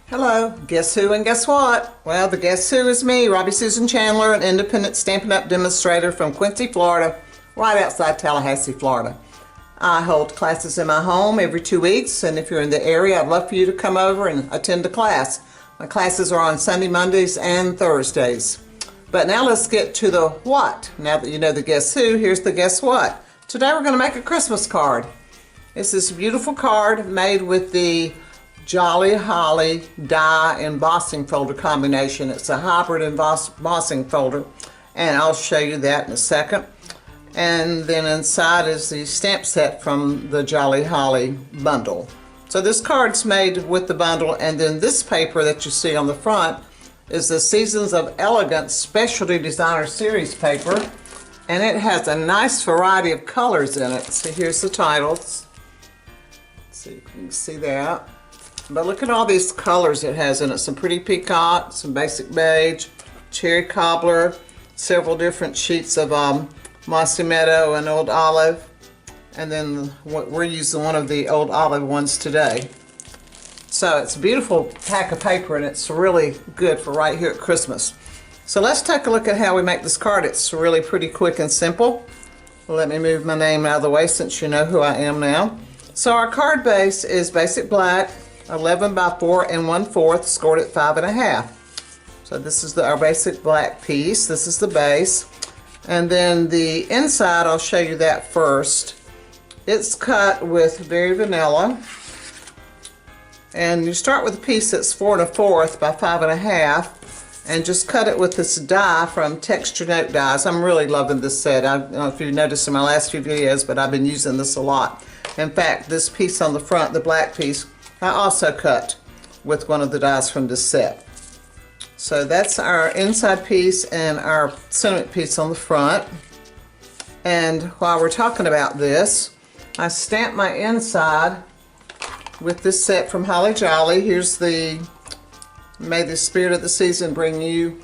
Hello, guess who and guess what? Well, the guess who is me, Robbie Susan Chandler, an independent Stampin' Up! Demonstrator from Quincy, Florida, right outside Tallahassee, Florida. I hold classes in my home every 2 weeks, and if you're in the area, I'd love for you to come over and attend a class. My classes are on Sunday, Mondays, and Thursdays. But now let's get to the what. Now that you know the guess who, here's the guess what. Today we're going to make a Christmas card. It's this beautiful card made with the Jolly Holly die embossing folder combination. It's a hybrid embossing folder, and I'll show you that in a second. And then inside is the stamp set from the Jolly Holly bundle. So this card's made with the bundle, and then this paper that you see on the front is the Seasons of Elegance Specialty Designer Series paper, and it has a nice variety of colors in it. So here's the titles. Let's see if you can see that. But look at all these colors it has in it. Some pretty peacock, some basic beige, cherry cobbler, several different sheets of mossy meadow and old olive. And then we're using one of the old olive ones today. So it's a beautiful pack of paper, and it's really good for right here at Christmas. So let's take a look at how we make this card. It's really pretty quick and simple. Let me move my name out of the way since you know who I am now. So our card base is basic black, 11 by 4 1/4, scored at 5.5. So this is our basic black piece. This is the base. And then the inside, I'll show you that first. It's cut with Very Vanilla. And you start with a piece that's 4 1/4 by 5.5, and just cut it with this die from Texture Note Dies. I'm really loving this set. I don't know if you noticed in my last few videos, but I've been using this a lot. In fact, this piece on the front, the black piece, I also cut with one of the dies from this set. So that's our inside piece and our sentiment piece on the front. And while we're talking about this, I stamped my inside with this set from Holly Jolly. Here's the May the Spirit of the Season bring you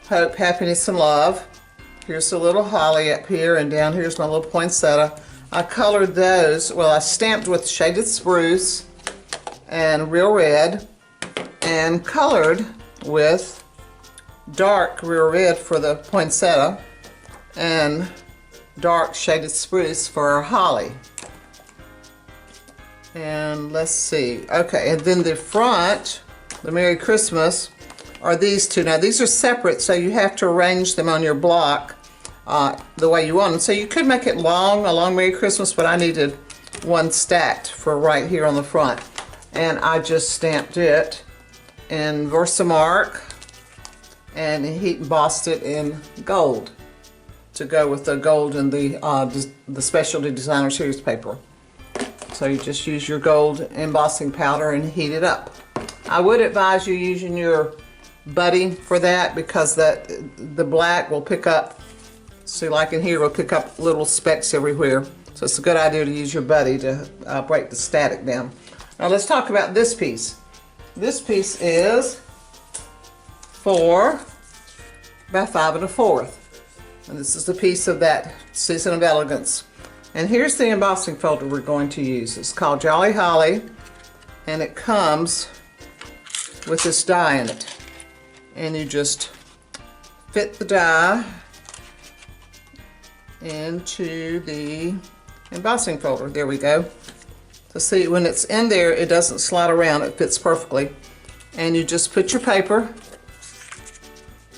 hope, happiness, and love. Here's the little holly up here, and down here's my little poinsettia. I colored those, well, I stamped with Shaded Spruce and Real Red, and colored with dark Real Red for the poinsettia and dark Shaded Spruce for our holly. And let's see, okay, and then the front, the Merry Christmas, are these two. Now these are separate, so you have to arrange them on your block the way you want them. So you could make it long, a long Merry Christmas, but I needed one stacked for right here on the front. And I just stamped it in Versamark and heat embossed it in gold to go with the gold in the Specialty Designer Series paper. So you just use your gold embossing powder and heat it up. I would advise you using your buddy for that, because the black will pick up, see, like in here, will pick up little specks everywhere. So it's a good idea to use your buddy to break the static down. Now let's talk about this piece. This piece is 4 by 5 1/4. And this is the piece of that Season of Elegance. And here's the embossing folder we're going to use. It's called Jolly Holly, and it comes with this die in it. And you just fit the die into the embossing folder. There we go. So see, when it's in there, it doesn't slide around, it fits perfectly. And you just put your paper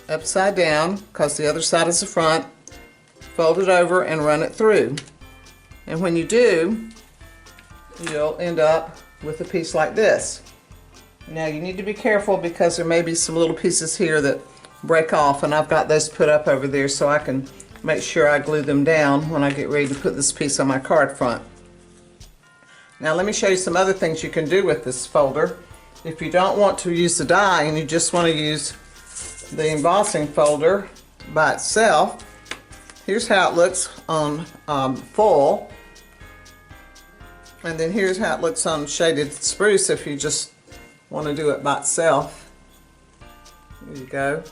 upside down, because the other side is the front, fold it over and run it through. And when you do, you'll end up with a piece like this. Now you need to be careful, because there may be some little pieces here that break off, and I've got those put up over there so I can make sure I glue them down when I get ready to put this piece on my card front. Now let me show you some other things you can do with this folder. If you don't want to use the die and you just want to use the embossing folder by itself, here's how it looks on full, and then here's how it looks on Shaded Spruce if you just want to do it by itself. There you go.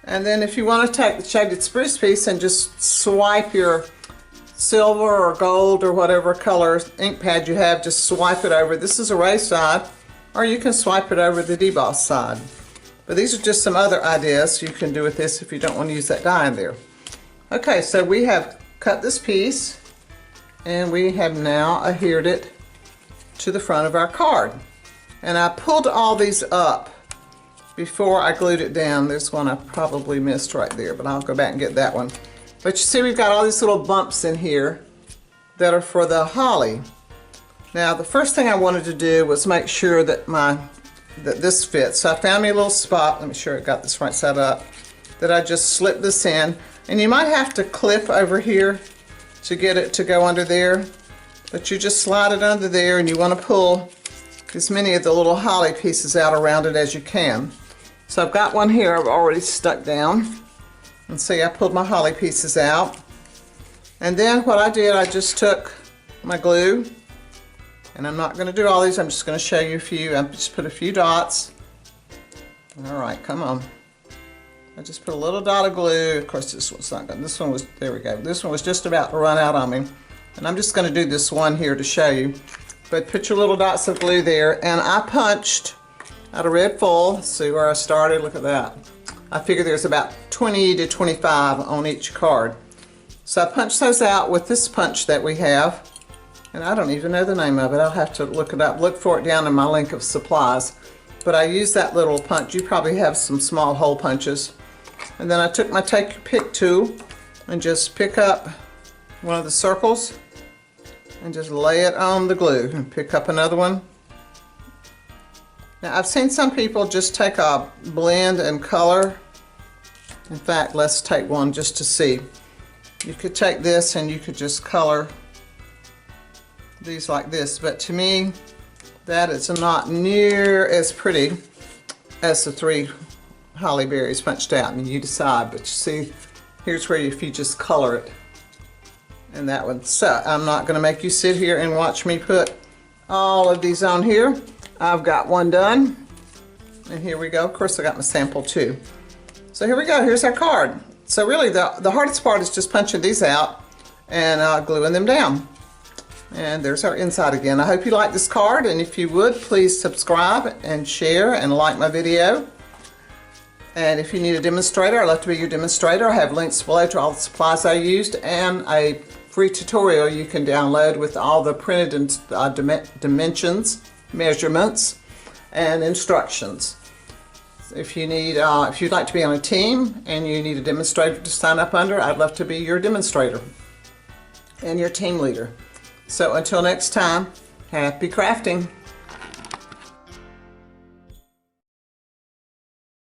And then if you want to take the Shaded Spruce piece and just swipe your silver or gold or whatever color ink pad you have, just swipe it over. This is a raised side. or you can swipe it over the deboss side. But these are just some other ideas you can do with this if you don't want to use that die in there. Okay, so we have cut this piece and we have now adhered it to the front of our card. And I pulled all these up before I glued it down. There's one I probably missed right there, but I'll go back and get that one. But you see we've got all these little bumps in here that are for the holly. Now the first thing I wanted to do was make sure that this fits. So I found me a little spot, let me make sure I got this right side up, that I just slipped this in. And you might have to clip over here to get it to go under there, but you just slide it under there and you want to pull as many of the little holly pieces out around it as you can. So I've got one here I've already stuck down. And see, I pulled my holly pieces out. And then what I did, I just took my glue, and I'm not going to do all these, I'm just going to show you a few. I just put a few dots. All right, come on. I just put a little dot of glue. Of course, this one's not good. This one was, there we go. This one was just about to run out on me. And I'm just going to do this one here to show you. But put your little dots of glue there. And I punched out a red foil. See where I started? Look at that. I figure there's about 20 to 25 on each card. So I punched those out with this punch that we have. And I don't even know the name of it. I'll have to look it up. Look for it down in my link of supplies. But I used that little punch. You probably have some small hole punches. And then I took my take your pick tool and just pick up one of the circles and just lay it on the glue and pick up another one. Now I've seen some people just take a blend and color. In fact, let's take one just to see. You could take this and you could just color these like this, but to me that is not near as pretty as the three holly berries punched out, and you decide. But you see, here's where if you just color it, and that one. So I'm not going to make you sit here and watch me put all of these on here. I've got one done, and here we go. Of course I got my sample too. So here we go, here's our card. So really the hardest part is just punching these out and gluing them down. And there's our inside again. I hope you like this card, and if you would, please subscribe and share and like my video. And if you need a demonstrator, I'd love to be your demonstrator. I have links below to all the supplies I used and a free tutorial you can download with all the printed dimensions, measurements, and instructions. If you need, if you'd like to be on a team and you need a demonstrator to sign up under, I'd love to be your demonstrator and your team leader. So until next time, happy crafting.